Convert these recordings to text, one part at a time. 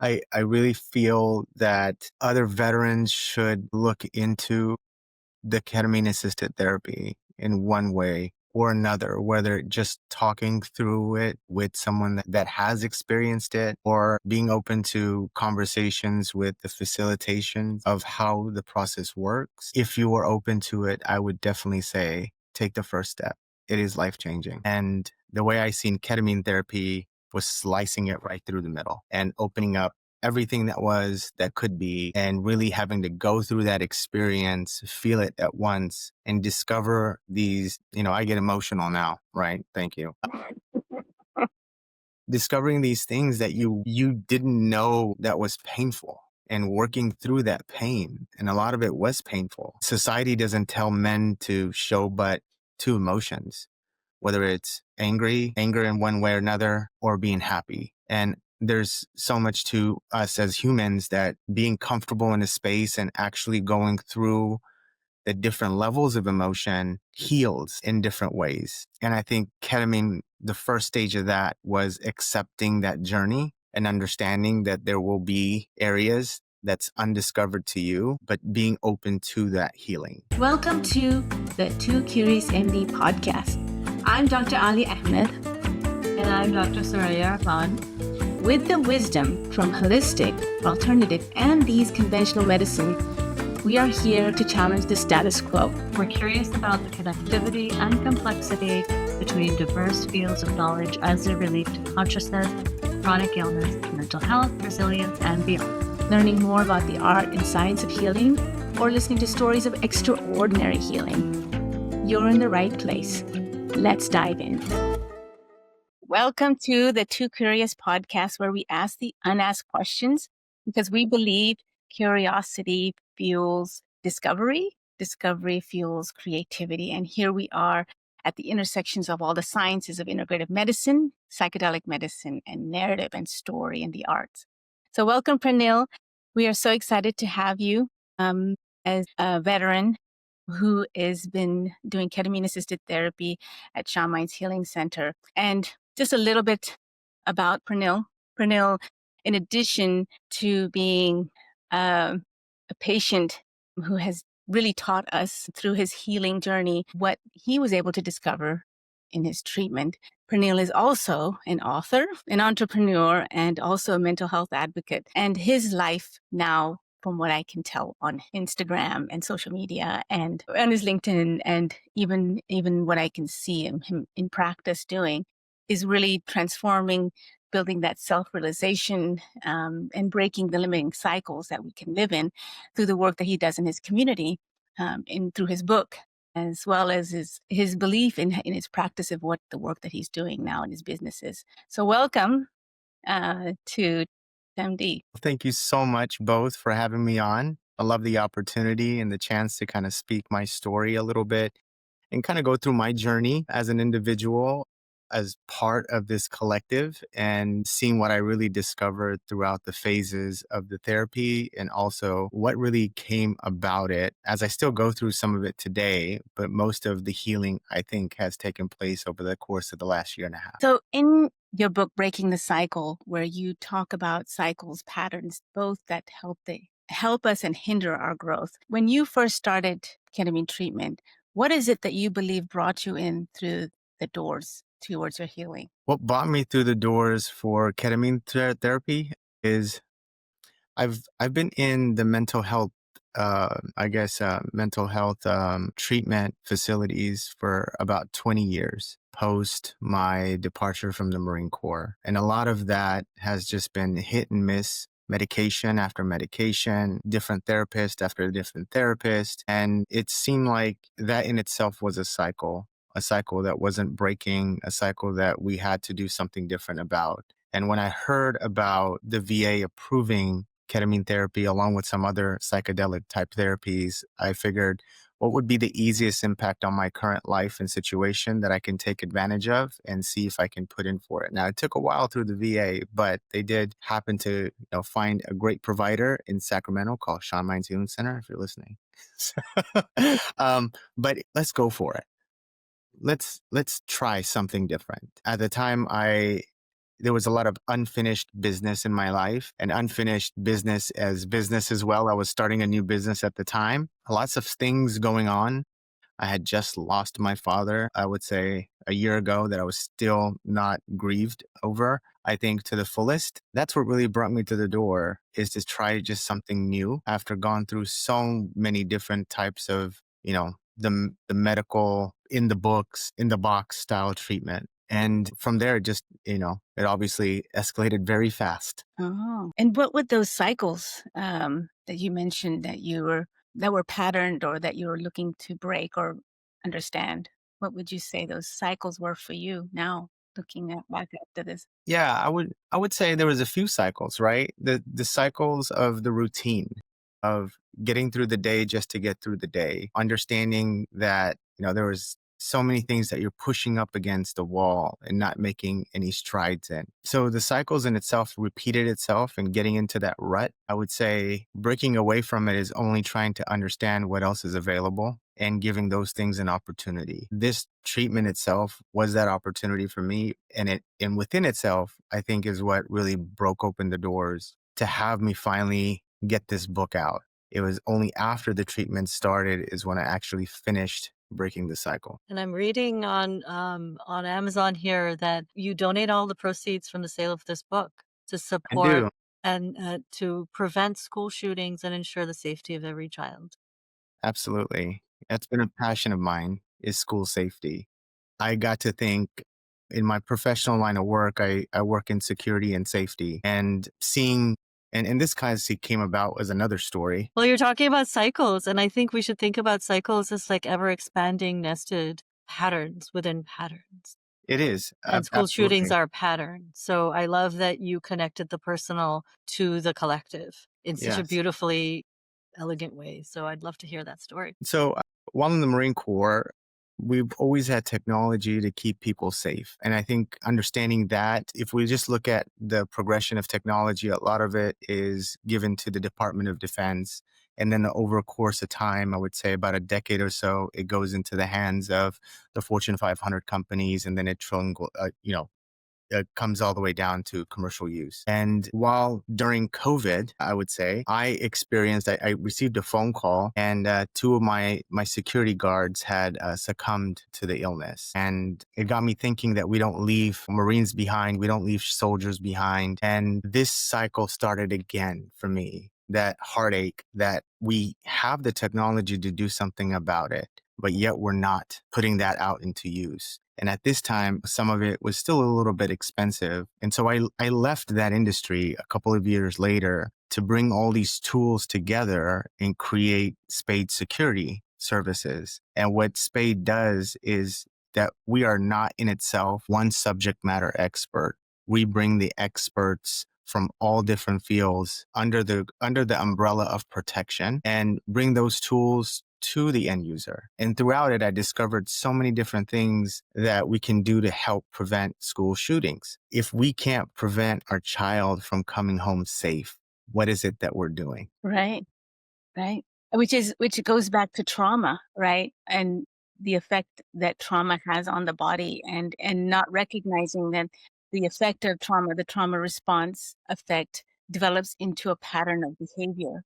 I really feel that other veterans should look into the ketamine-assisted therapy in one way or another, whether just talking through it with someone that has experienced it or being open to conversations with the facilitation of how the process works. If you are open to it, I would definitely say take the first step. It is life-changing. And the way I seen ketamine therapy was slicing it right through the middle and opening up everything that could be, and really having to go through that experience, feel it at once, and discover these, I get emotional now, right? Thank you. Discovering these things that you didn't know that was painful and working through that pain. And a lot of it was painful. Society doesn't tell men to show but two emotions, whether it's anger in one way or another, or being happy. And there's so much to us as humans that being comfortable in a space and actually going through the different levels of emotion heals in different ways. And I think ketamine, the first stage of that was accepting that journey and understanding that there will be areas that's undiscovered to you, but being open to that healing. Welcome to the Two Curious MD podcast. I'm Dr. Alya Ahmed. And I'm Dr. Ahmed. With the wisdom from holistic, alternative, and these conventional medicine, we are here to challenge the status quo. We're curious about the connectivity and complexity between diverse fields of knowledge as they relate to consciousness, chronic illness, mental health, resilience, and beyond. Learning more about the art and science of healing, or listening to stories of extraordinary healing. You're in the right place. Let's dive in. Welcome to the Two Curious podcast, where we ask the unasked questions because we believe curiosity fuels discovery, discovery fuels creativity. And here we are at the intersections of all the sciences of integrative medicine, psychedelic medicine, and narrative and story and the arts. So welcome, Pranil. We are so excited to have you as a veteran who has been doing ketamine-assisted therapy at Shamain's Healing Center. And just a little bit about Pranil. Pranil, in addition to being a patient who has really taught us through his healing journey what he was able to discover in his treatment, Pranil is also an author, an entrepreneur, and also a mental health advocate. And his life now, from what I can tell on Instagram and social media and on his LinkedIn, and even what I can see him in practice doing, is really transforming, building that self-realization, and breaking the limiting cycles that we can live in through the work that he does in his community, through his book, as well as his belief in his practice of what the work that he's doing now in his businesses. So welcome to MD. Thank you so much both for having me on. I love the opportunity and the chance to kind of speak my story a little bit and kind of go through my journey as an individual, as part of this collective, and seeing what I really discovered throughout the phases of the therapy and also what really came about it, as I still go through some of it today, but most of the healing, I think, has taken place over the course of the last year and a half. So in your book, Breaking the Cycle, where you talk about cycles, patterns, both that help us and hinder our growth. When you first started ketamine treatment, what is it that you believe brought you in through the doors towards your healing? What brought me through the doors for ketamine therapy is I've been in the mental health, mental health treatment facilities for about 20 years post my departure from the Marine Corps. And a lot of that has just been hit and miss, medication after medication, different therapist after different therapist. And it seemed like that in itself was a cycle that wasn't breaking, a cycle that we had to do something different about. And when I heard about the VA approving ketamine therapy along with some other psychedelic type therapies, I figured what would be the easiest impact on my current life and situation that I can take advantage of and see if I can put in for it. Now, it took a while through the VA, but they did happen to find a great provider in Sacramento called Shamain's Healing Center, if you're listening. But let's go for it. Let's try something different. At the time, I there was a lot of unfinished business in my life, and unfinished business as well. I was starting a new business at the time. Lots of things going on. I had just lost my father, I would say a year ago, that I was still not grieved over, I think, to the fullest. That's what really brought me to the door, is to try just something new after gone through so many different types of, the medical, in the books, in the box style treatment. And from there, it obviously escalated very fast. Oh, and what would those cycles that you mentioned that were patterned or that you were looking to break or understand? What would you say those cycles were for you now, looking at back after this? Yeah, I would say there was a few cycles, right? The cycles of the routine of getting through the day just to get through the day, understanding that, there was so many things that you're pushing up against a wall and not making any strides in. So the cycles in itself repeated itself, and getting into that rut, I would say breaking away from it is only trying to understand what else is available and giving those things an opportunity. This treatment itself was that opportunity for me, and within itself, I think, is what really broke open the doors to have me finally get this book out. It was only after the treatment started is when I actually finished breaking the cycle. And I'm reading on Amazon here that you donate all the proceeds from the sale of this book to I support do. and to prevent school shootings and ensure the safety of every child. Absolutely. That's been a passion of mine, is school safety. I got to think, in my professional line of work, I work in security and safety, and seeing, and this kind of came about as another story. Well, you're talking about cycles, and I think we should think about cycles as like ever expanding nested patterns within patterns. It is. And school shootings Absolutely. are a pattern. So I love that you connected the personal to the collective in such a Yes. beautifully elegant way. So I'd love to hear that story. So while in the Marine Corps, we've always had technology to keep people safe. And I think understanding that, if we just look at the progression of technology, a lot of it is given to the Department of Defense. And then over a course of time, I would say about a decade or so, it goes into the hands of the Fortune 500 companies, and then it comes all the way down to commercial use. And while during COVID, I would say, I received a phone call, and two of my security guards had succumbed to the illness. And it got me thinking that we don't leave Marines behind, we don't leave soldiers behind. And this cycle started again for me, that heartache that we have the technology to do something about it, but yet we're not putting that out into use. And at this time, some of it was still a little bit expensive. And so I left that industry a couple of years later to bring all these tools together and create Spade Security Services. And what Spade does is that we are not in itself one subject matter expert. We bring the experts from all different fields under the umbrella of protection, and bring those tools to the end user. And throughout it, I discovered so many different things that we can do to help prevent school shootings. If we can't prevent our child from coming home safe, what is it that we're doing? Right, right. Which goes back to trauma, right? And the effect that trauma has on the body, and not recognizing that the effect of trauma, the trauma response effect, develops into a pattern of behavior,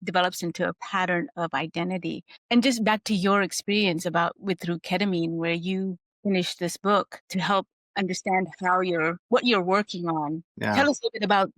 develops into a pattern of identity. And just back to your experience through ketamine, where you finished this book to help understand what you're working on. Yeah. Tell us a bit about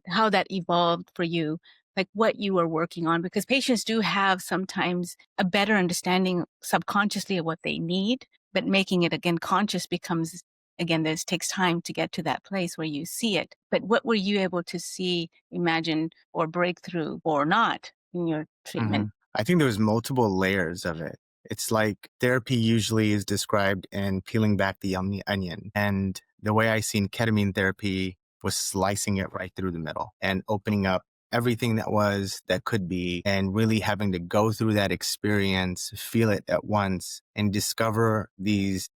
how that evolved for you, like what you were working on, because patients do have sometimes a better understanding subconsciously of what they need, but making it again conscious becomes, again, this takes time to get to that place where you see it. But what were you able to see, imagine, or break through, or not, in your treatment? I think there was multiple layers of it. It's like therapy usually is described in peeling back the onion. And the way I seen ketamine therapy was slicing it right through the middle and opening up everything that could be, and really having to go through that experience, feel it at once, and discover these.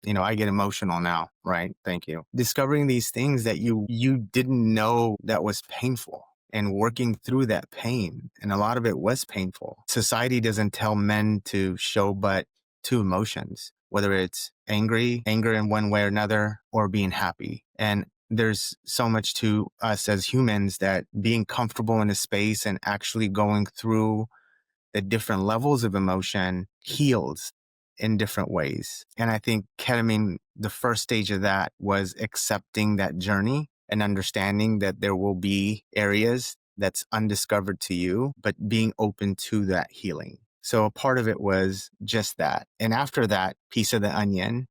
I get emotional now, right? Thank you. Discovering these things that you didn't know that was painful, and working through that pain. And a lot of it was painful. Society doesn't tell men to show but two emotions, whether it's anger in one way or another, or being happy. And there's so much to us as humans that being comfortable in a space and actually going through the different levels of emotion heals in different ways. And I think ketamine, the first stage of that was accepting that journey and understanding that there will be areas that's undiscovered to you, but being open to that healing. So a part of it was just that. And after that piece of the onion,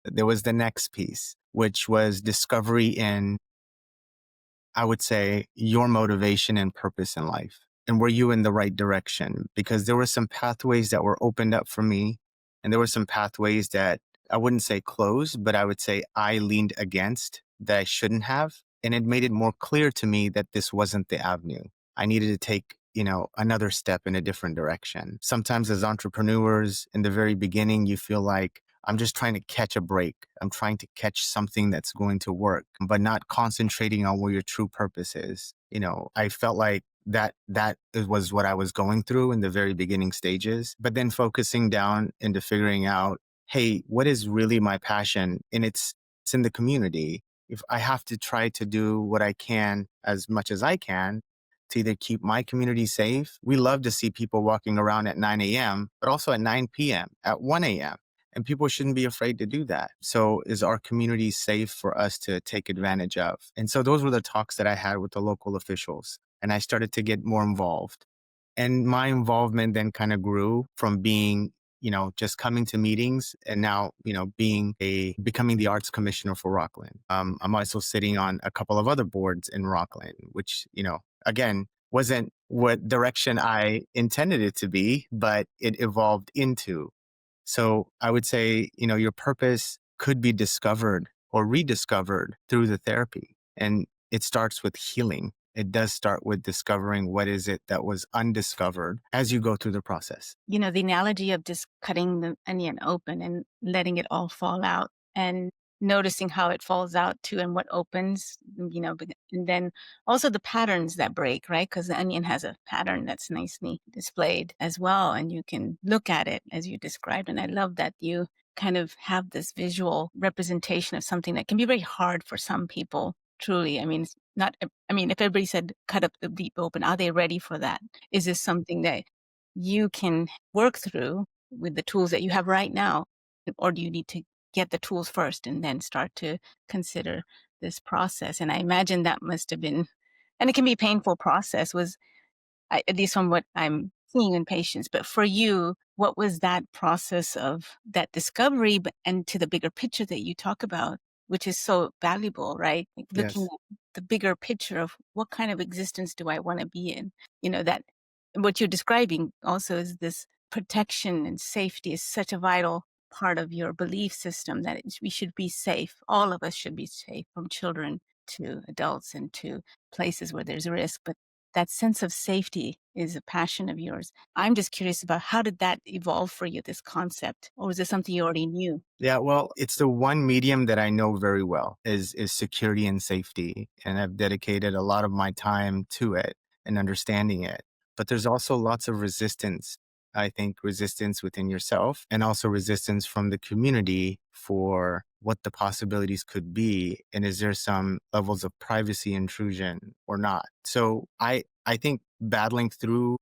there was the next piece, which was discovery in, I would say, your motivation and purpose in life. And were you in the right direction? Because there were some pathways that were opened up for me, and there were some pathways that I wouldn't say closed, but I would say I leaned against that I shouldn't have. And it made it more clear to me that this wasn't the avenue. I needed to take, another step in a different direction. Sometimes as entrepreneurs, in the very beginning, you feel like I'm just trying to catch a break. I'm trying to catch something that's going to work, but not concentrating on where your true purpose is. I felt like that was what I was going through in the very beginning stages, but then focusing down into figuring out, hey, what is really my passion? And it's in the community. If I have to try to do what I can as much as I can to either keep my community safe. We love to see people walking around at 9 a.m., but also at 9 p.m., at 1 a.m. And people shouldn't be afraid to do that. So is our community safe for us to take advantage of? And so those were the talks that I had with the local officials. And I started to get more involved. And my involvement then kind of grew from being, just coming to meetings and now, becoming the arts commissioner for Rockland. I'm also sitting on a couple of other boards in Rockland, which, again, wasn't what direction I intended it to be, but it evolved into. So I would say, your purpose could be discovered or rediscovered through the therapy. And it starts with healing. It does start with discovering what is it that was undiscovered as you go through the process. The analogy of just cutting the onion open and letting it all fall out and noticing how it falls out too and what opens, and then also the patterns that break, right? Because the onion has a pattern that's nicely displayed as well. And you can look at it as you described. And I love that you kind of have this visual representation of something that can be very hard for some people. Truly. I mean, it's not, I mean, if everybody said cut up the deep open, are they ready for that? Is this something that you can work through with the tools that you have right now? Or do you need to get the tools first and then start to consider this process? And I imagine that must have been, and it can be a painful process, at least from what I'm seeing in patients. But for you, what was that process of that discovery and to the bigger picture that you talk about, which is so valuable, right? Like looking Yes. at the bigger picture of what kind of existence do I want to be in? That what you're describing also is this protection and safety is such a vital part of your belief system that we should be safe. All of us should be safe, from children to adults and to places where there's risk. But that sense of safety is a passion of yours. I'm just curious about, how did that evolve for you, this concept? Or was it something you already knew? Yeah, well, it's the one medium that I know very well is security and safety. And I've dedicated a lot of my time to it and understanding it. But there's also lots of resistance. I think resistance within yourself and also resistance from the community for what the possibilities could be. And is there some levels of privacy intrusion or not? So I think battling through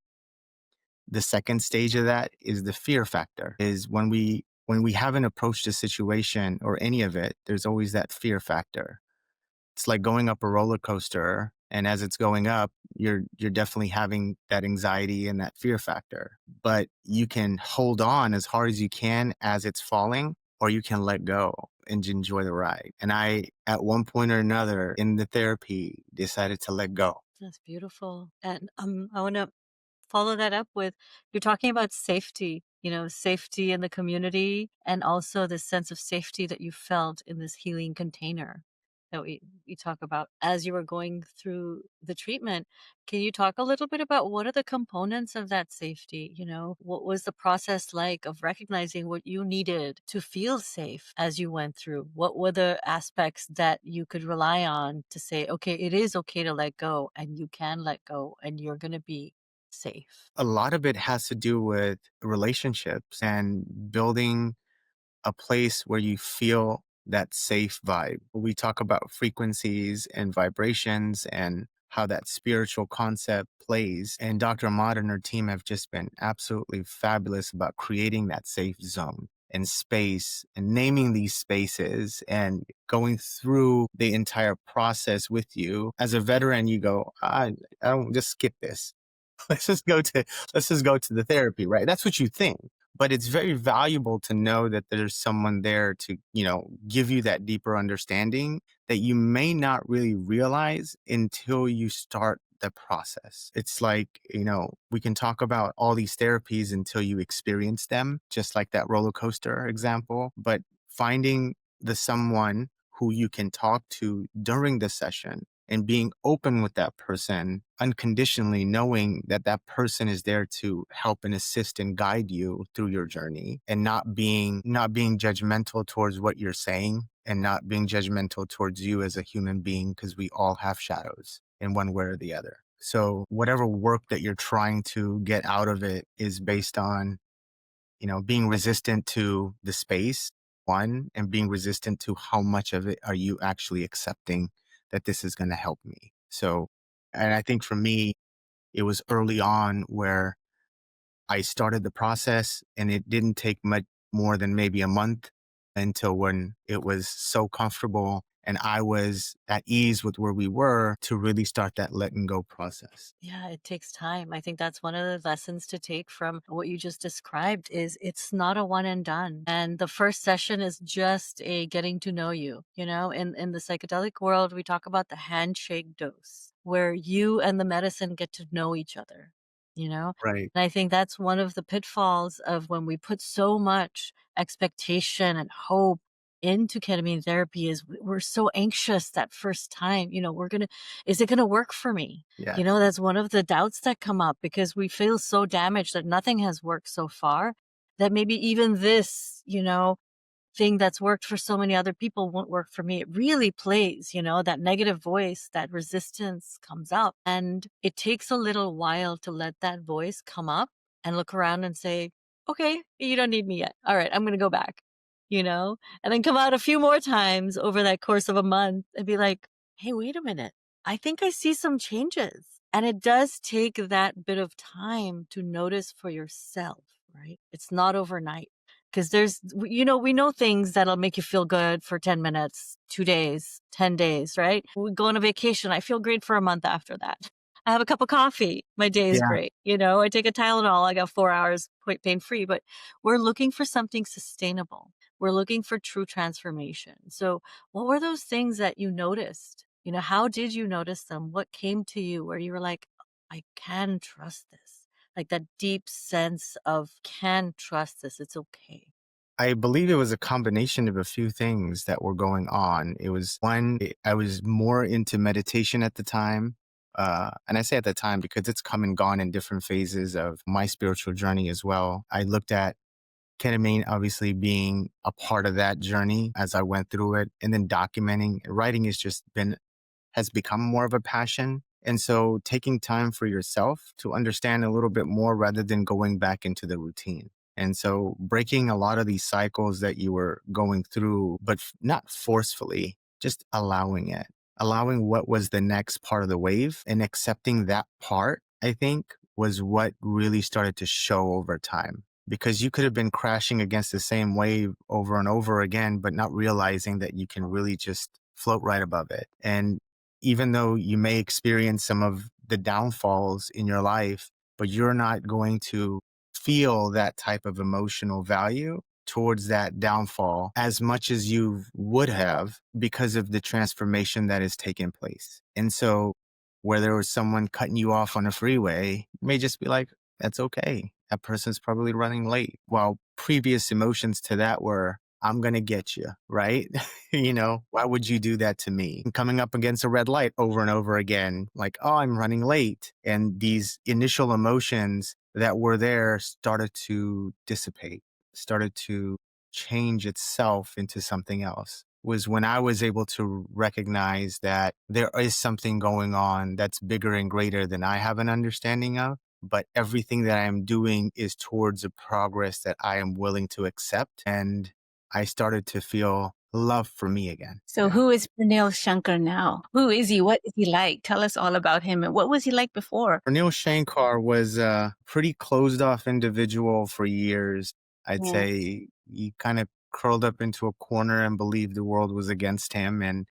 the second stage of that is the fear factor. Is when we haven't approached a situation or any of it, there's always that fear factor. It's like going up a roller coaster, and as it's going up, you're definitely having that anxiety and that fear factor. But you can hold on as hard as you can as it's falling, or you can let go and enjoy the ride. And I, at one point or another in the therapy, decided to let go. That's beautiful. And I want to follow that up with, you're talking about safety, safety in the community, and also the sense of safety that you felt in this healing container that we talk about as you were going through the treatment. Can you talk a little bit about what are the components of that safety? What was the process like of recognizing what you needed to feel safe as you went through? What were the aspects that you could rely on to say, okay, it is okay to let go, and you can let go, and you're going to be safe? A lot of it has to do with relationships and building a place where you feel that safe vibe. We talk about frequencies and vibrations and how that spiritual concept plays. And Dr. Ahmad and her team have just been absolutely fabulous about creating that safe zone and space and naming these spaces and going through the entire process with you. As a veteran, you go, I don't just skip this. let's just go to let's just go to the therapy, right? That's what you think. But it's very valuable to know that there's someone there to, give you that deeper understanding that you may not really realize until you start the process. It's like, we can talk about all these therapies until you experience them, just like that roller coaster example. But finding the someone who you can talk to during the session and being open with that person unconditionally, knowing that that person is there to help and assist and guide you through your journey, and not being judgmental towards what you're saying, and not being judgmental towards you as a human being, because we all have shadows in one way or the other. So whatever work that you're trying to get out of it is based on, being resistant to the space, one, and being resistant to how much of it are you actually accepting that this is going to help me. So, and I think for me, it was early on where I started the process, and it didn't take much more than maybe a month until when it was so comfortable and I was at ease with where we were to really start that letting go process. Yeah, it takes time. I think that's one of the lessons to take from what you just described is it's not a one and done. And the first session is just a getting to know you. In the psychedelic world, we talk about the handshake dose where you and the medicine get to know each other, you know? Right. And I think that's one of the pitfalls of when we put so much expectation and hope into ketamine therapy is we're so anxious that first time, is it going to work for me? Yes. That's one of the doubts that come up because we feel so damaged that nothing has worked so far that maybe even this, thing that's worked for so many other people won't work for me. It really plays, that negative voice, that resistance comes up. And it takes a little while to let that voice come up and look around and say, okay, you don't need me yet. All right, I'm going to go back, and then come out a few more times over that course of a month and be like, hey, wait a minute. I think I see some changes. And it does take that bit of time to notice for yourself, right? It's not overnight. Because we know things that'll make you feel good for 10 minutes, 2 days, 10 days, right? We go on a vacation. I feel great for a month after that. I have a cup of coffee. My day is Yeah. great. I take a Tylenol. I got 4 hours pain free, but we're looking for something sustainable. We're looking for true transformation. So what were those things that you noticed? How did you notice them? What came to you where you were like, I can trust this? Like that deep sense of can trust this. It's okay. I believe it was a combination of a few things that were going on. It was one, I was more into meditation at the time. And I say at the time because it's come and gone in different phases of my spiritual journey as well. I looked at ketamine obviously being a part of that journey as I went through it, and then documenting. Writing has become more of a passion. And so taking time for yourself to understand a little bit more rather than going back into the routine. And so breaking a lot of these cycles that you were going through, but not forcefully, just allowing it, allowing what was the next part of the wave and accepting that part, I think was what really started to show over time. Because you could have been crashing against the same wave over and over again, but not realizing that you can really just float right above it. And even though you may experience some of the downfalls in your life, but you're not going to feel that type of emotional value towards that downfall as much as you would have because of the transformation that has taken place. And so where there was someone cutting you off on a freeway, you may just be like, that's okay. That person's probably running late. While previous emotions to that were, I'm going to get you, right? Why would you do that to me? And coming up against a red light over and over again, like, oh, I'm running late. And these initial emotions that were there started to dissipate, started to change itself into something else. Was when I was able to recognize that there is something going on that's bigger and greater than I have an understanding of. But everything that I am doing is towards a progress that I am willing to accept. And I started to feel love for me again. So who is Pranil Shankar now? Who is he? What is he like? Tell us all about him. And what was he like before? Pranil Shankar was a pretty closed off individual for years. I'd Yeah. say he kind of curled up into a corner and believed the world was against him. And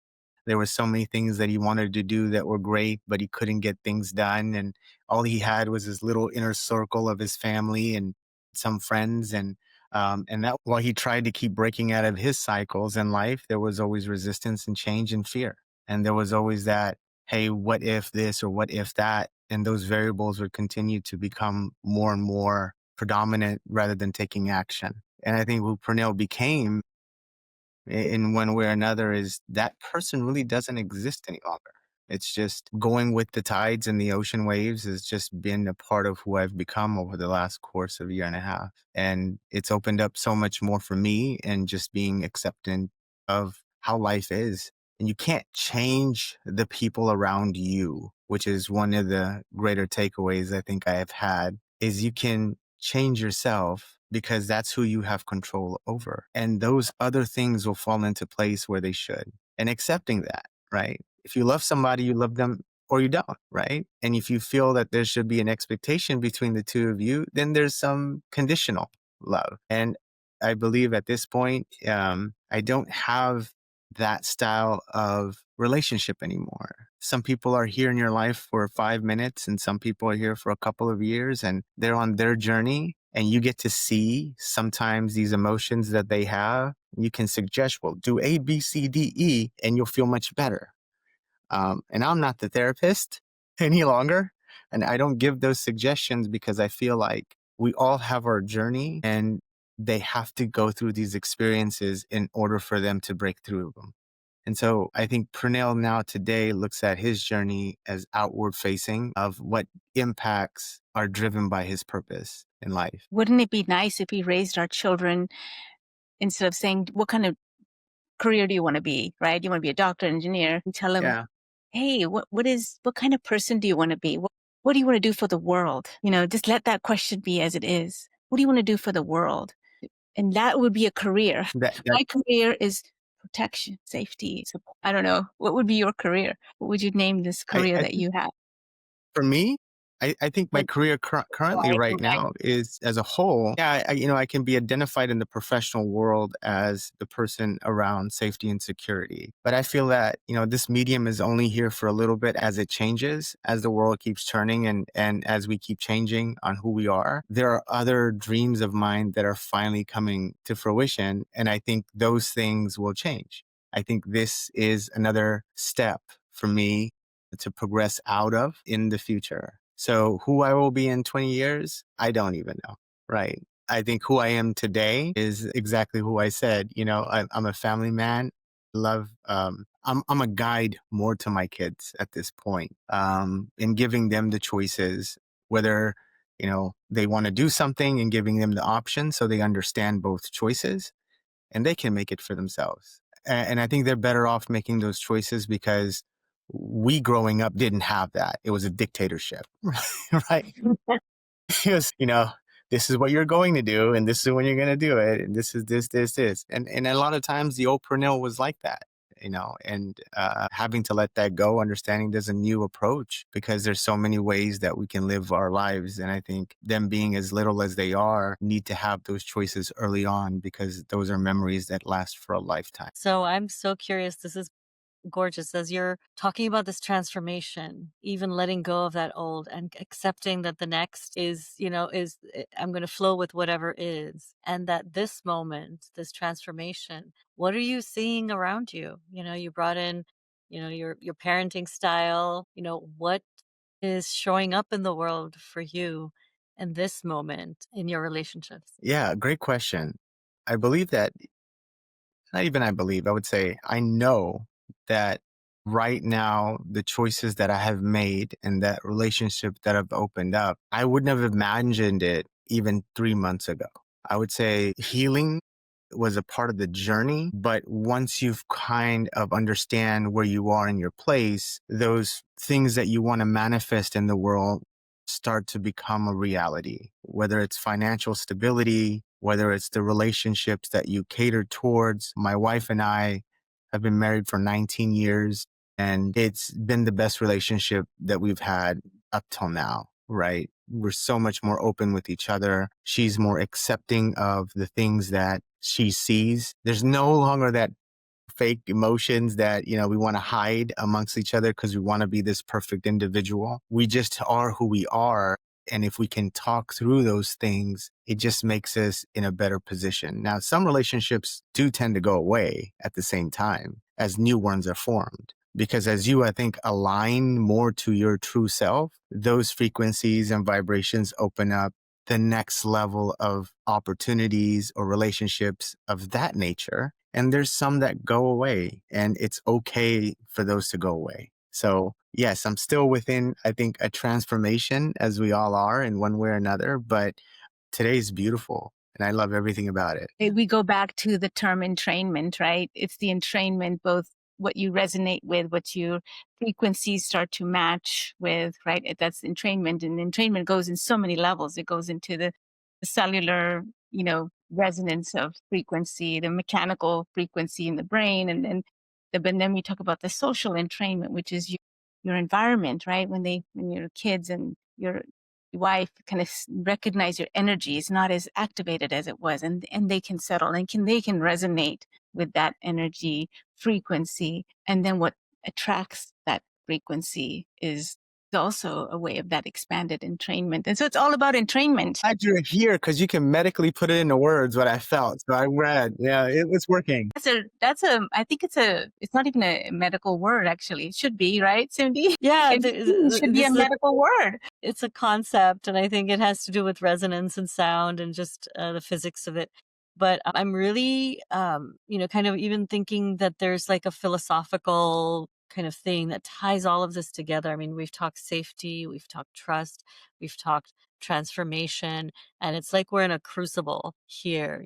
there were so many things that he wanted to do that were great, but he couldn't get things done. And all he had was his little inner circle of his family and some friends. And that while he tried to keep breaking out of his cycles in life, there was always resistance and change and fear. And there was always that, hey, what if this or what if that? And those variables would continue to become more and more predominant rather than taking action. And I think who Purnell became in one way or another is that person really doesn't exist any longer. It's just going with the tides and the ocean waves has just been a part of who I've become over the last course of a year and a half. And it's opened up so much more for me and just being acceptant of how life is. And you can't change the people around you, which is one of the greater takeaways I think I have had, is you can change yourself because that's who you have control over. And those other things will fall into place where they should. And accepting that, right? If you love somebody, you love them or you don't, right? And if you feel that there should be an expectation between the two of you, then there's some conditional love. And I believe at this point, I don't have that style of relationship anymore. Some people are here in your life for 5 minutes and some people are here for a couple of years and they're on their journey and you get to see sometimes these emotions that they have. You can suggest, well, do A, B, C, D, E, and you'll feel much better. And I'm not the therapist any longer. And I don't give those suggestions because I feel like we all have our journey and they have to go through these experiences in order for them to break through them. And so I think Purnell now today looks at his journey as outward facing of what impacts are driven by his purpose in life. Wouldn't it be nice if we raised our children instead of saying, what kind of career do you want to be, right? You want to be a doctor, engineer, and tell them, Yeah. hey, what kind of person do you want to be? What do you want to do for the world? Just let that question be as it is. What do you want to do for the world? And that would be a career. That My career is protection, safety, support. I don't know. What would be your career? What would you name this career I that you have? For me, I think my Like, career currently why go right back? now is as a whole, yeah, I can be identified in the professional world as the person around safety and security. But I feel that, this medium is only here for a little bit as it changes, as the world keeps turning and as we keep changing on who we are. There are other dreams of mine that are finally coming to fruition. And I think those things will change. I think this is another step for me to progress out of in the future. So who I will be in 20 years, I don't even know, right? I think who I am today is exactly who I said. I'm a family man. I'm a guide more to my kids at this point, in giving them the choices, whether, they want to do something and giving them the option so they understand both choices and they can make it for themselves. And I think they're better off making those choices because we growing up didn't have that. It was a dictatorship, right? It was, this is what you're going to do and this is when you're going to do it. And this is this. And a lot of times the old Purnell was like that, and having to let that go, understanding there's a new approach because there's so many ways that we can live our lives. And I think them being as little as they are need to have those choices early on because those are memories that last for a lifetime. So I'm so curious. This is gorgeous as you're talking about this transformation, even letting go of that old and accepting that the next is, I'm going to flow with whatever is. And that this moment, this transformation, what are you seeing around you? You brought in, your parenting style, what is showing up in the world for you in this moment in your relationships? Yeah, great question. I believe that not even I believe, I would say I know that right now, the choices that I have made and that relationship that I've opened up, I wouldn't have imagined it even 3 months ago. I would say healing was a part of the journey, but once you've kind of understand where you are in your place, those things that you want to manifest in the world start to become a reality, whether it's financial stability, whether it's the relationships that you cater towards. My wife and I have been married for 19 years, and it's been the best relationship that we've had up till now, right? We're so much more open with each other. She's more accepting of the things that she sees. There's no longer that fake emotions that, we want to hide amongst each other because we want to be this perfect individual. We just are who we are. And if we can talk through those things, it just makes us in a better position. Now, some relationships do tend to go away at the same time as new ones are formed. Because as you, I think, align more to your true self, those frequencies and vibrations open up the next level of opportunities or relationships of that nature. And there's some that go away, and it's okay for those to go away. So yes, I'm still within, I think, a transformation, as we all are in one way or another, but today's beautiful and I love everything about it. We go back to the term entrainment, right? It's the entrainment, both what you resonate with, what your frequencies start to match with, right? That's entrainment. And entrainment goes in so many levels. It goes into the cellular, resonance of frequency, the mechanical frequency in the brain. But then we talk about the social entrainment, which is your environment, right? When you're kids and your wife kind of recognize your energy is not as activated as it was, and they can settle and they can resonate with that energy frequency, and then what attracts that frequency is also a way of that expanded entrainment. And so it's all about entrainment. Glad you're here because you can medically put it into words what I felt. So I read, yeah, it was working. I think it's not even a medical word, actually. It should be, right, Cindy? Yeah, It should be a medical word. It's a concept, and I think it has to do with resonance and sound and just the physics of it. But I'm really, kind of even thinking that there's like a philosophical kind of thing that ties all of this together. I mean, we've talked safety, we've talked trust, we've talked transformation, and it's like we're in a crucible here,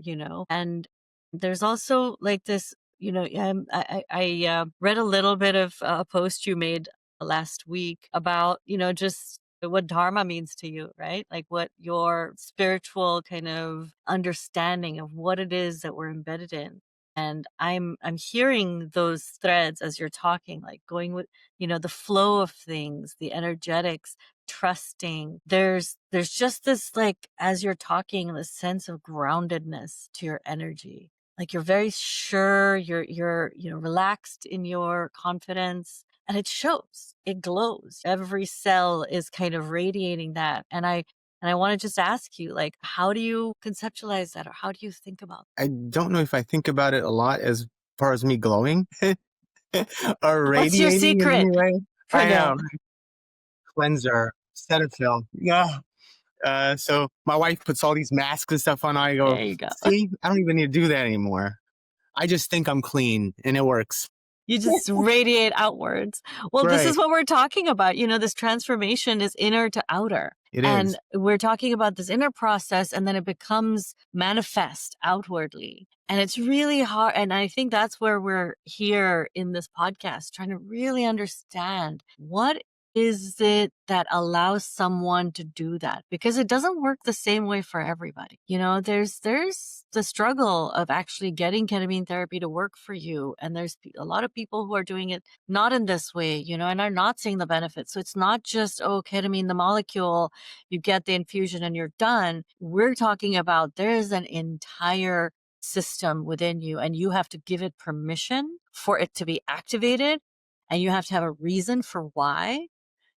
and there's also like this, I read a little bit of a post you made last week about, just what dharma means to you, right? Like what your spiritual kind of understanding of what it is that we're embedded in. And I'm hearing those threads as you're talking, like going with, the flow of things, the energetics, trusting. There's just this, like, as you're talking, this sense of groundedness to your energy. Like you're very sure, you're relaxed in your confidence, and it shows. It glows. Every cell is kind of radiating that. And I want to just ask you, like, how do you conceptualize that, or how do you think about I don't know if I think about it a lot as far as me glowing or that? What's your radiating in secret, any way. I Pranil? am cleanser, Cetaphil. Yeah. So my wife puts all these masks and stuff on. I go, There you go. see, I don't even need to do that anymore. I just think I'm clean and it works. You just radiate outwards. Well, this Right. is what we're talking about. This transformation is inner to outer. It And is. we're talking about this inner process, and then it becomes manifest outwardly. And it's really hard. And I think that's where we're here in this podcast, trying to really understand what is it that allows someone to do that, because it doesn't work the same way for everybody. There's the struggle of actually getting ketamine therapy to work for you, and there's a lot of people who are doing it not in this way, and are not seeing the benefits. So it's not just, ketamine, the molecule, you get the infusion and you're done. We're talking about there's an entire system within you, and you have to give it permission for it to be activated, and you have to have a reason for why.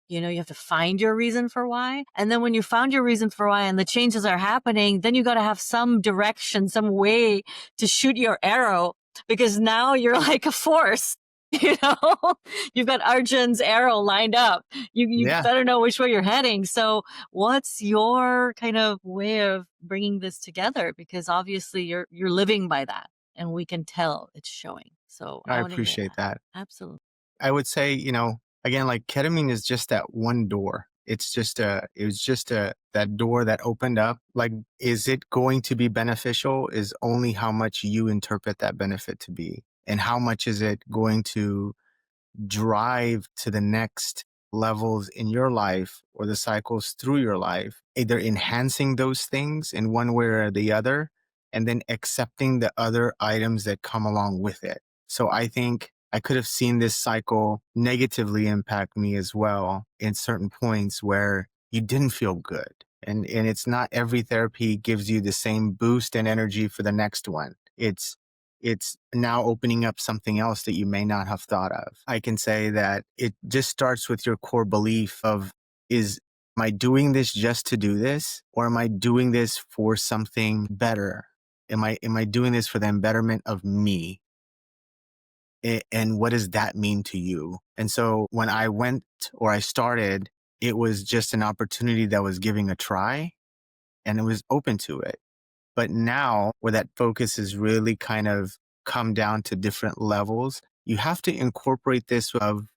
You have to find your reason for why. And then when you found your reason for why and the changes are happening, then you got to have some direction, some way to shoot your arrow, because now you're like a force. You've got Arjun's arrow lined up. You Yeah. better know which way you're heading. So what's your kind of way of bringing this together? Because obviously you're living by that, and we can tell it's showing. So I want to hear appreciate that. Absolutely. I would say, again, like ketamine is just that one door. It was just that door that opened up. Like, is it going to be beneficial is only how much you interpret that benefit to be. And how much is it going to drive to the next levels in your life or the cycles through your life, either enhancing those things in one way or the other, and then accepting the other items that come along with it. So I think I could have seen this cycle negatively impact me as well in certain points where you didn't feel good. And it's not every therapy gives you the same boost and energy for the next one. It's now opening up something else that you may not have thought of. I can say that it just starts with your core belief of, am I doing this just to do this, or am I doing this for something better? Am I doing this for the betterment of me? And what does that mean to you? And so when I started, it was just an opportunity that was giving a try, and it was open to it. But now, where that focus is really kind of come down to different levels, you have to incorporate this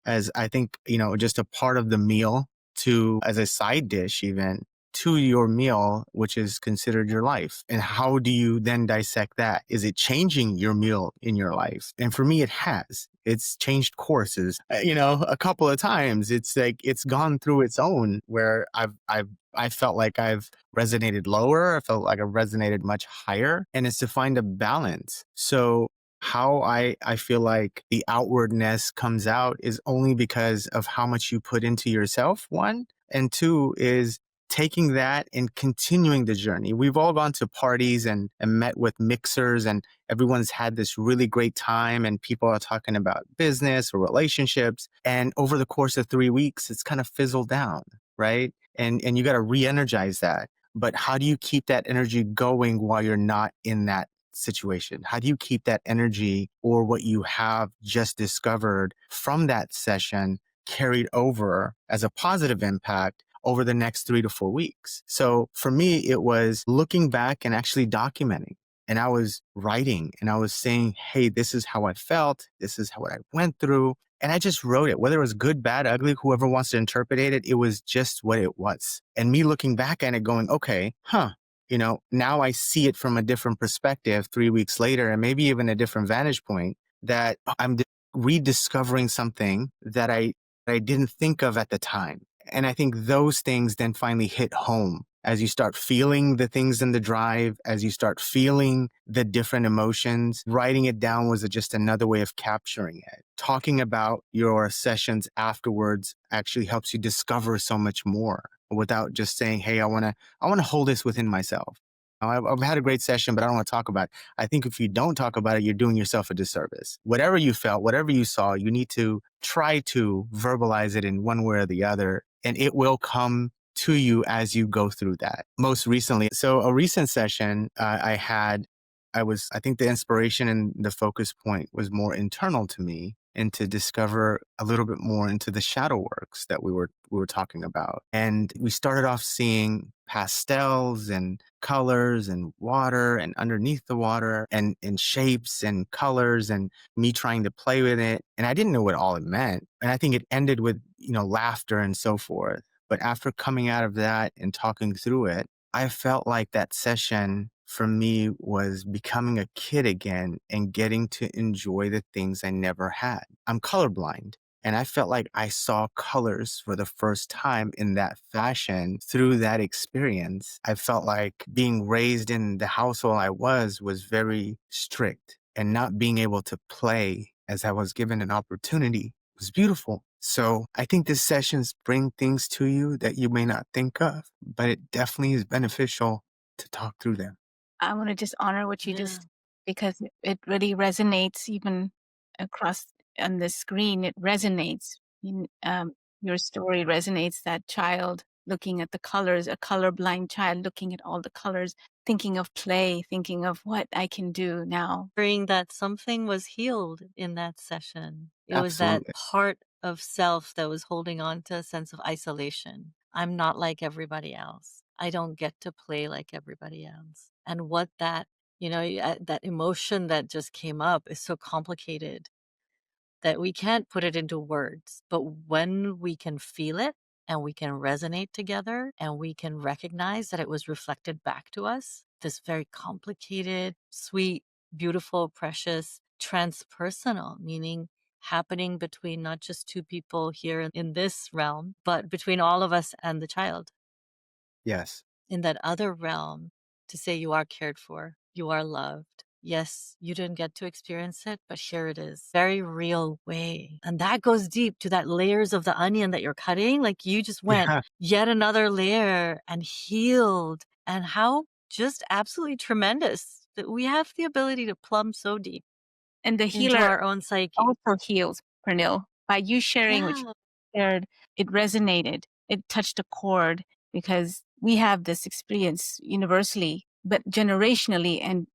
as I think, just a part of the meal, to as a side dish even, to your meal, which is considered your life. And how do you then dissect that? Is it changing your meal in your life? And for me, it has. It's changed courses, a couple of times. It's like it's gone through its own, where I felt like I've resonated lower. I felt like I've resonated much higher. And it's to find a balance. So how I feel like the outwardness comes out is only because of how much you put into yourself, one. And two is taking that and continuing the journey. We've all gone to parties and met with mixers, and everyone's had this really great time, and people are talking about business or relationships. And over the course of 3 weeks, it's kind of fizzled down, right? And you got to re-energize that. But how do you keep that energy going while you're not in that situation? How do you keep that energy or what you have just discovered from that session carried over as a positive impact over the next 3 to 4 weeks? So for me, it was looking back and actually documenting. And I was writing and I was saying, hey, this is how I felt. This is what I went through. And I just wrote it, whether it was good, bad, ugly, whoever wants to interpret it, it was just what it was. And me looking back at it going, okay, now I see it from a different perspective 3 weeks later, and maybe even a different vantage point, that I'm rediscovering something that I didn't think of at the time. And I think those things then finally hit home as you start feeling the things in the drive, as you start feeling the different emotions. Writing it down was just another way of capturing it. Talking about your sessions afterwards actually helps you discover so much more without just saying, hey, I want to hold this within myself. I've had a great session, but I don't want to talk about it. I think if you don't talk about it, you're doing yourself a disservice. Whatever you felt, whatever you saw, you need to try to verbalize it in one way or the other, and it will come to you as you go through that. Most recently, so a recent session I think the inspiration and the focus point was more internal to me, and to discover a little bit more into the shadow works that we were talking about. And we started off seeing pastels and colors and water and underneath the water and shapes and colors, and me trying to play with it. And I didn't know what all it meant. And I think it ended with, laughter and so forth. But after coming out of that and talking through it, I felt like that session for me was becoming a kid again and getting to enjoy the things I never had. I'm colorblind, and I felt like I saw colors for the first time in that fashion through that experience. I felt like being raised in the household I was very strict, and not being able to play as I was given an opportunity was beautiful. So I think the sessions bring things to you that you may not think of, but it definitely is beneficial to talk through them. I want to just honor what you Yeah. just, because it really resonates even across on the screen. It resonates. Your story resonates. That child looking at the colors, a colorblind child looking at all the colors, thinking of play, thinking of what I can do now. Hearing that something was healed in that session. It was that Absolutely. part of self that was holding on to a sense of isolation. I'm not like everybody else. I don't get to play like everybody else. And what that, that emotion that just came up is so complicated that we can't put it into words. But when we can feel it and we can resonate together and we can recognize that it was reflected back to us, this very complicated, sweet, beautiful, precious, transpersonal, meaning happening between not just two people here in this realm, but between all of us and the child Yes. in that other realm, to say you are cared for. You are loved. Yes, you didn't get to experience it, but here it is. Very real way. And that goes deep to that layers of the onion that you're cutting. Like you just went Yeah, yet another layer and healed. And how just absolutely tremendous that we have the ability to plumb so deep And the into healer our own psyche. also heals, Pranil. By you sharing what you Yeah. shared, it resonated. It touched a chord because we have this experience universally, but generationally, and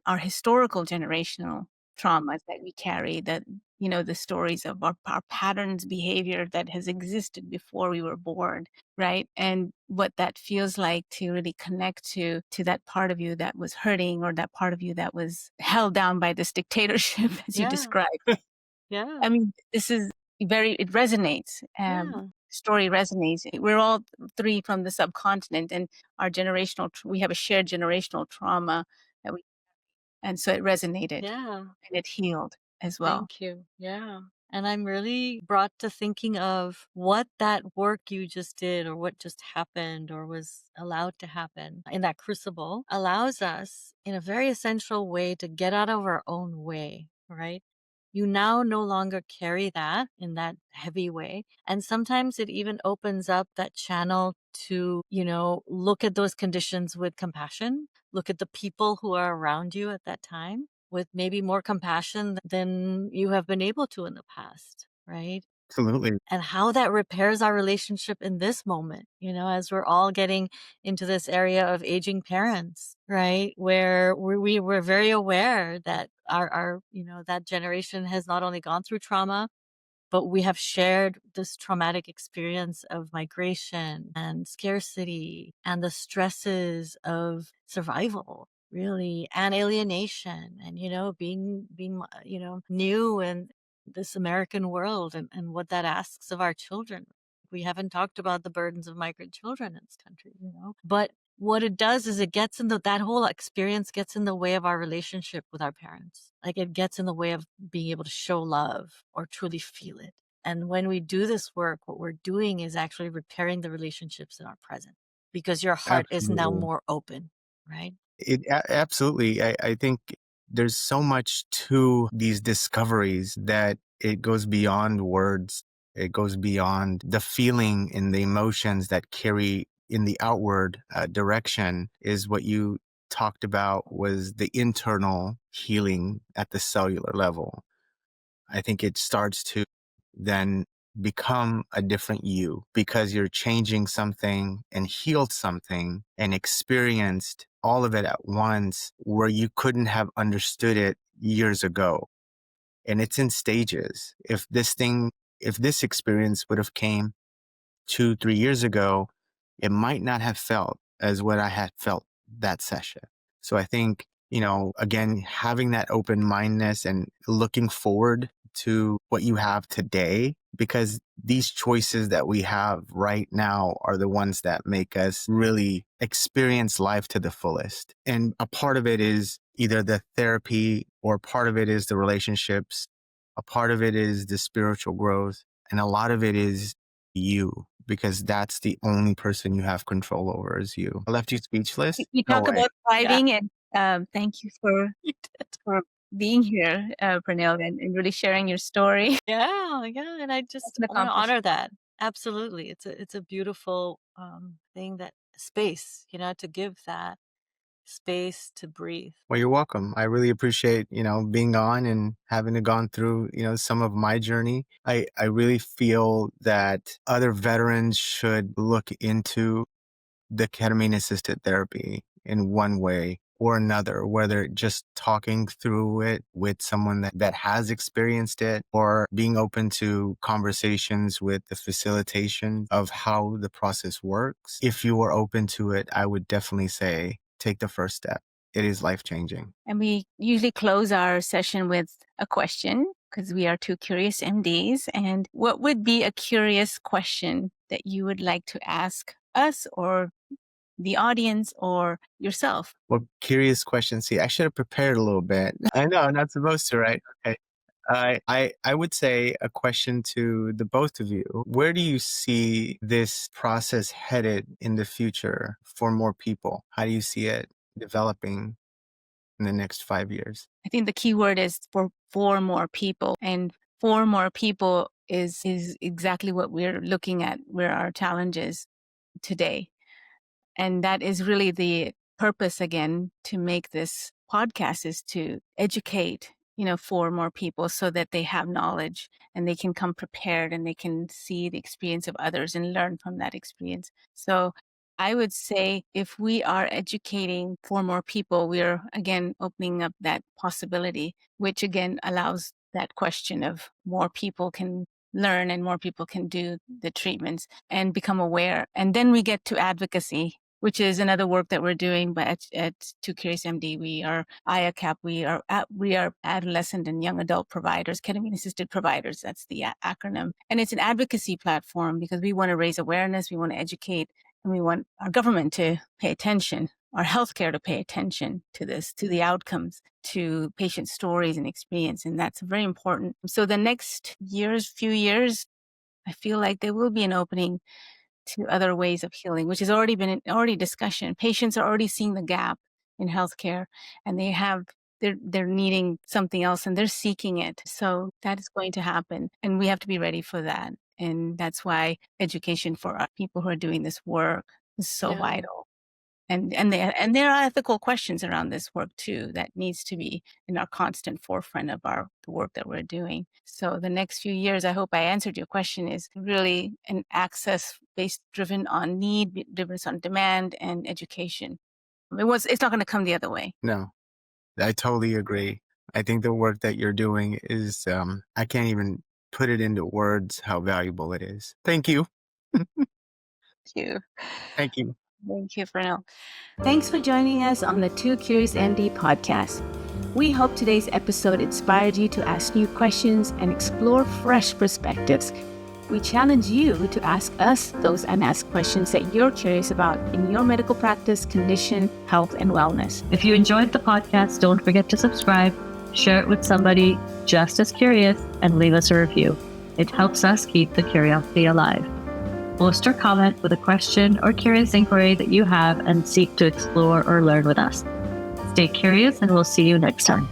our historical generational traumas that we carry, that the stories of our patterns behavior that has existed before we were born, right? And what that feels like to really connect to that part of you that was hurting, or that part of you that was held down by this dictatorship as you Yeah. described. Yeah. I mean, this is it resonates. Yeah. Story resonates. We're all three from the subcontinent, and our we have a shared generational trauma that and so it resonated Yeah. and it healed as well. Thank you. Yeah. And I'm really brought to thinking of what that work you just did, or what just happened, or was allowed to happen in that crucible, allows us in a very essential way to get out of our own way, right? You now no longer carry that in that heavy way. And sometimes it even opens up that channel to, look at those conditions with compassion, look at the people who are around you at that time with maybe more compassion than you have been able to in the past, right? absolutely. And how that repairs our relationship in this moment, as we're all getting into this area of aging parents, right? Where we were very aware that our, that generation has not only gone through trauma, but we have shared this traumatic experience of migration and scarcity and the stresses of survival, really, and alienation, and being new in this American world, and what that asks of our children. We haven't talked about the burdens of migrant children in this country, but what it does is it gets in that whole experience gets in the way of our relationship with our parents. Like it gets in the way of being able to show love or truly feel it. And when we do this work, what we're doing is actually repairing the relationships in our present, because your heart is now Absolutely. more open, right? Absolutely. I think there's so much to these discoveries that it goes beyond words. It goes beyond the feeling and the emotions that carry in the outward direction. Is what you talked about was the internal healing at the cellular level. I think it starts to then become a different you because you're changing something and healed something and experienced all of it at once where you couldn't have understood it years ago. And it's in stages. If this experience would have came 2, 3 years ago, it might not have felt as what I had felt that session. So I think, again, having that open mindedness and looking forward to what you have today, because these choices that we have right now are the ones that make us really experience life to the fullest. And a part of it is either the therapy, or part of it is the relationships. A part of it is the spiritual growth. And a lot of it is you, because that's the only person you have control over is you. I left you speechless? We No talk way. about Yeah, thriving, and thank you for you did. for being here, Pranil, and really sharing your story. Yeah, yeah. And That's an I want to honor accomplishment. that. Absolutely. It's a beautiful thing, that space, to give that space to breathe. Well, you're welcome. I really appreciate, being on and having to gone through, some of my journey. I really feel that other veterans should look into the ketamine assisted therapy in one way or another, whether just talking through it with someone that has experienced it, or being open to conversations with the facilitation of how the process works. If you are open to it, I would definitely say take the first step. It is life changing. And we usually close our session with a question because we are two curious MDs. And what would be a curious question that you would like to ask us, or the audience, or yourself? Well, curious question. See, I should have prepared a little bit. I know I'm not supposed to, right? Okay. I would say a question to the both of you. Where do you see this process headed in the future for more people? How do you see it developing? in the next 5 years? I think the key word is for 4 more people. And 4 more people is exactly what we're looking at, where our challenge is today. And that is really the purpose, again, to make this podcast, is to educate, 4 more people so that they have knowledge and they can come prepared and they can see the experience of others and learn from that experience. So I would say if we are educating 4 more people, we are, again, opening up that possibility, which again allows that question of more people can learn and more people can do the treatments and become aware. And then we get to advocacy, which is another work that we're doing. But at Too Curious MD, we are IACAP. We are adolescent and young adult providers, ketamine-assisted providers. That's the acronym. And it's an advocacy platform because we want to raise awareness, we want to educate, and we want our government to pay attention, our healthcare to pay attention to this, to the outcomes, to patient stories and experience. And that's very important. So the next few years, I feel like there will be an opening to other ways of healing, which has already been discussion. Patients are already seeing the gap in healthcare, and they're needing something else, and they're seeking it. So that is going to happen, and we have to be ready for that. And that's why education for our people who are doing this work is so vital. And there are ethical questions around this work too that needs to be in our constant forefront of the work that we're doing. So the next few years, I hope I answered your question, is really an access based, driven on need, driven on demand and education. It's not going to come the other way. No, I totally agree. I think the work that you're doing is, I can't even put it into words how valuable it is. Thank you. Thank you. Thank you. Thank you, Pranil. Thanks for joining us on the Too Curious MD podcast. We hope today's episode inspired you to ask new questions and explore fresh perspectives. We challenge you to ask us those unasked questions that you're curious about in your medical practice, condition, health, and wellness. If you enjoyed the podcast, don't forget to subscribe, share it with somebody just as curious, and leave us a review. It helps us keep the curiosity alive. Post or comment with a question or curious inquiry that you have and seek to explore or learn with us. Stay curious, and we'll see you next time.